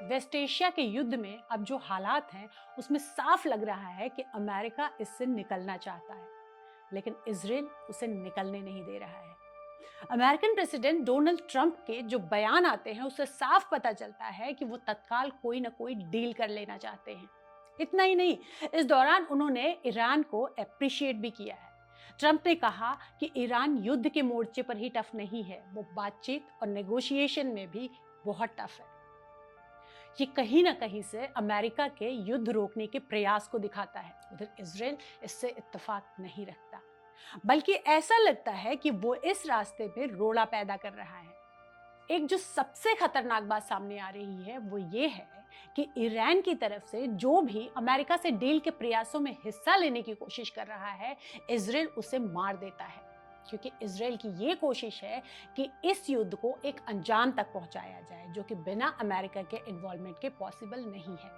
Waste Asia के युद्ध में अब जो हालात हैं उसमें साफ लग रहा है कि अमेरिका इससे निकलना चाहता है, लेकिन इजराइल उसे निकलने नहीं दे रहा है। अमेरिकन प्रेसिडेंट डोनाल्ड ट्रंप के जो बयान आते हैं उससे साफ पता चलता है कि वो तत्काल कोई ना कोई डील कर लेना चाहते हैं। इतना ही नहीं, इस दौरान उन्होंने ईरान को अप्रिशिएट भी किया है। ट्रंप ने कहा कि ईरान युद्ध के मोर्चे पर ही टफ नहीं है, वो बातचीत और नेगोशिएशन में भी बहुत टफ है। ये कहीं ना कहीं से अमेरिका के युद्ध रोकने के प्रयास को दिखाता है। उधर इजराइल इससे इत्तेफाक नहीं रखता, बल्कि ऐसा लगता है कि वो इस रास्ते में रोड़ा पैदा कर रहा है। एक जो सबसे खतरनाक बात सामने आ रही है वो ये है कि ईरान की तरफ से जो भी अमेरिका से डील के प्रयासों में हिस्सा लेने की कोशिश कर रहा है, इजराइल उसे मार देता है, क्योंकि इजराइल की ये कोशिश है कि इस युद्ध को एक अंजाम तक पहुंचाया जाए, जो कि बिना अमेरिका के इन्वॉल्वमेंट के पॉसिबल नहीं है।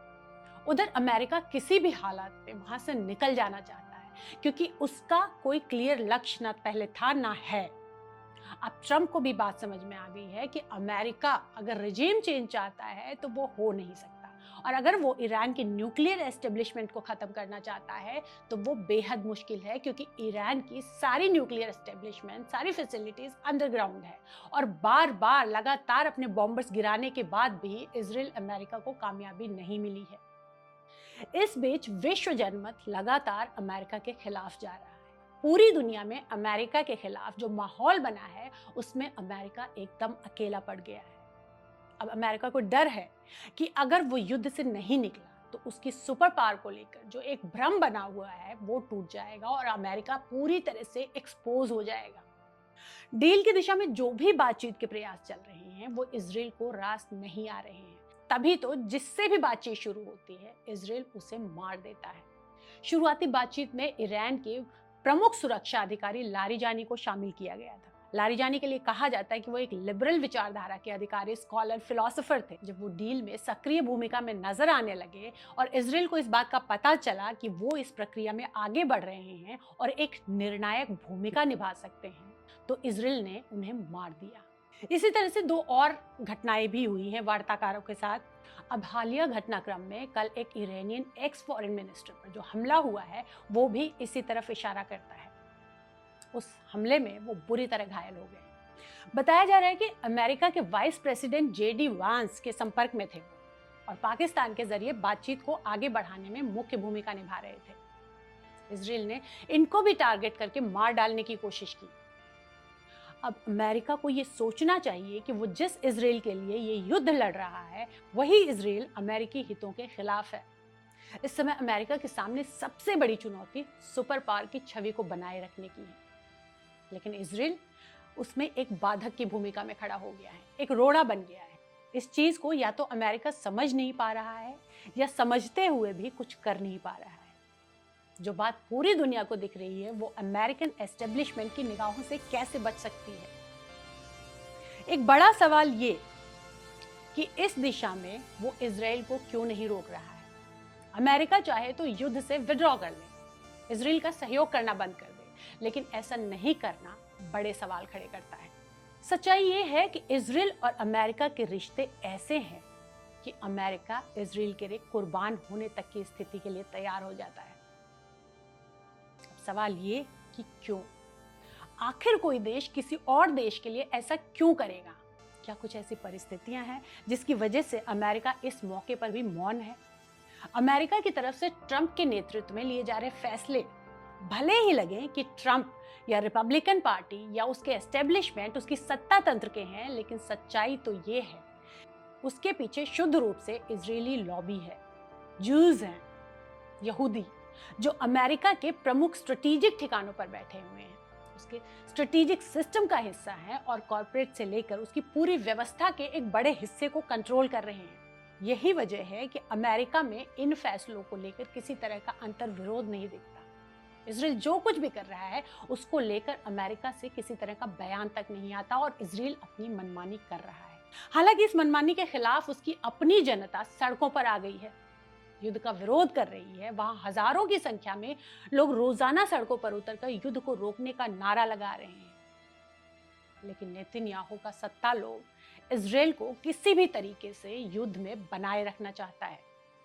उधर अमेरिका किसी भी हालात में वहां से निकल जाना चाहता है, क्योंकि उसका कोई क्लियर लक्ष्य ना पहले था ना है। अब ट्रंप को भी बात समझ में आ गई है कि अमेरिका अगर रिजीम चेंज चाहता है तो वो हो नहीं सकता, और अगर वो ईरान की न्यूक्लियर एस्टेब्लिशमेंट को खत्म करना चाहता है तो वो बेहद मुश्किल है, क्योंकि ईरान की सारी न्यूक्लियर एस्टेब्लिशमेंट, सारी फैसिलिटीज अंडरग्राउंड है, और बार बार लगातार अपने बॉम्बर्स गिराने के बाद भी इजराइल अमेरिका को कामयाबी नहीं मिली है। इस बीच विश्व जनमत लगातार अमेरिका के खिलाफ जा रहा है। पूरी दुनिया में अमेरिका के खिलाफ जो माहौल बना है उसमें अमेरिका एकदम अकेला पड़ गया है। अब अमेरिका को डर है कि अगर वो युद्ध से नहीं निकला तो उसकी सुपर पावर को लेकर जो एक भ्रम बना हुआ है वो टूट जाएगा और अमेरिका पूरी तरह से एक्सपोज हो जाएगा। डील की दिशा में जो भी बातचीत के प्रयास चल रहे हैं वो इजराइल को रास नहीं आ रहे हैं। तभी तो जिससे भी बातचीत शुरू होती है इजराइल उसे मार देता है। शुरुआती बातचीत में ईरान के प्रमुख सुरक्षा अधिकारी लारिजानी को शामिल किया गया था। लारिजानी के लिए कहा जाता है कि वो एक लिबरल विचारधारा के अधिकारी, स्कॉलर, फिलोसोफर थे। जब वो डील में सक्रिय भूमिका में नजर आने लगे और इजराइल को इस बात का पता चला कि वो इस प्रक्रिया में आगे बढ़ रहे हैं और एक निर्णायक भूमिका निभा सकते हैं, तो इजराइल ने उन्हें मार दिया। इसी तरह से दो और घटनाएं भी हुई हैं वार्ताकारों के साथ। अब हालिया घटनाक्रम में कल एक ईरानियन एक्स फॉरेन मिनिस्टर पर जो हमला हुआ है वो भी इसी तरफ इशारा करता है। उस हमले में वो बुरी तरह घायल हो गए। बताया जा रहा है कि अमेरिका के वाइस प्रेसिडेंट जेडी वांस के संपर्क में थे और पाकिस्तान के जरिए बातचीत को आगे बढ़ाने में मुख्य भूमिका निभा रहे थे। इजराइल ने इनको भी टारगेट करके मार डालने की कोशिश की। अब अमेरिका को ये सोचना चाहिए कि वो जिस इजराइल के लिए ये युद्ध लड़ रहा है वही इजराइल अमेरिकी हितों के खिलाफ है। इस समय अमेरिका के सामने सबसे बड़ी चुनौती सुपर पावर की छवि को बनाए रखने की है, लेकिन इजराइल उसमें एक बाधक की भूमिका में खड़ा हो गया है, एक रोड़ा बन गया है। इस चीज को या तो अमेरिका समझ नहीं पा रहा है या समझते हुए भी कुछ कर नहीं पा रहा है। जो बात पूरी दुनिया को दिख रही है वो अमेरिकन एस्टेब्लिशमेंट की निगाहों से कैसे बच सकती है। एक बड़ा सवाल ये कि इस दिशा में वो इजराइल को क्यों नहीं रोक रहा है। अमेरिका चाहे तो युद्ध से विड्रॉ कर ले, इजराइल का सहयोग करना बंद कर दे, लेकिन ऐसा नहीं करना बड़े सवाल खड़े करता है। सच्चाई ये है कि इजराइल और अमेरिका के रिश्ते ऐसे हैं कि अमेरिका इजराइल के लिए कुर्बान होने तक की स्थिति के लिए तैयार हो जाता है। सवाल ये कि क्यों? आखिर कोई देश किसी और देश के लिए ऐसा क्यों करेगा? क्या कुछ ऐसी परिस्थितियां हैं जिसकी वजह से अमेरिका इस मौके पर भी मौन है? अमेरिका की तरफ से ट्रंप के नेतृत्व में लिए जा रहे फैसले भले ही लगे कि ट्रंप या रिपब्लिकन पार्टी या उसके एस्टेब्लिशमेंट उसकी सत्ता तंत्र के हैं, लेकिन सच्चाई तो ये है उसके पीछे शुद्ध रूप से इजरायली लॉबी है। जूज हैं, यहूदी, जो अमेरिका के प्रमुख स्ट्रेटेजिक ठिकानों पर बैठे हुए हैं, उसके स्ट्रेटेजिक सिस्टम का हिस्सा है और कॉर्पोरेट से लेकर उसकी पूरी व्यवस्था के एक बड़े हिस्से को कंट्रोल कर रहे हैं। यही वजह है कि अमेरिका में इन फैसलों को लेकर किसी तरह का अंतर विरोध नहीं दिखता। इजराइल जो कुछ भी कर रहा है उसको लेकर अमेरिका से किसी तरह का बयान तक नहीं आता और इजराइल अपनी मनमानी कर रहा है। हालांकि इस मनमानी के खिलाफ उसकी अपनी जनता सड़कों पर आ गई है, युद्ध का विरोध कर रही है। वहां हजारों की संख्या में लोग रोजाना सड़कों पर उतरकर युद्ध को रोकने का नारा लगा रहे हैं। लेकिन नेतन्याहू का सत्ता लोभ इजराइल को किसी भी तरीके से युद्ध में बनाए रखना चाहता है,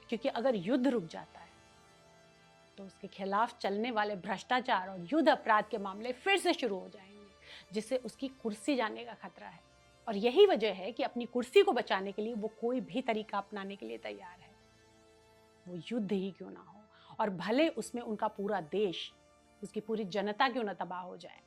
क्योंकि अगर युद्ध रुक जाता है तो उसके खिलाफ चलने वाले भ्रष्टाचार और युद्ध अपराध के मामले फिर से शुरू हो जाएंगे, जिससे उसकी कुर्सी जाने का खतरा है। और यही वजह है कि अपनी कुर्सी को बचाने के लिए वो कोई भी तरीका अपनाने के लिए तैयार है, वो युद्ध ही क्यों ना हो, और भले उसमें उनका पूरा देश, उसकी पूरी जनता क्यों ना तबाह हो जाए।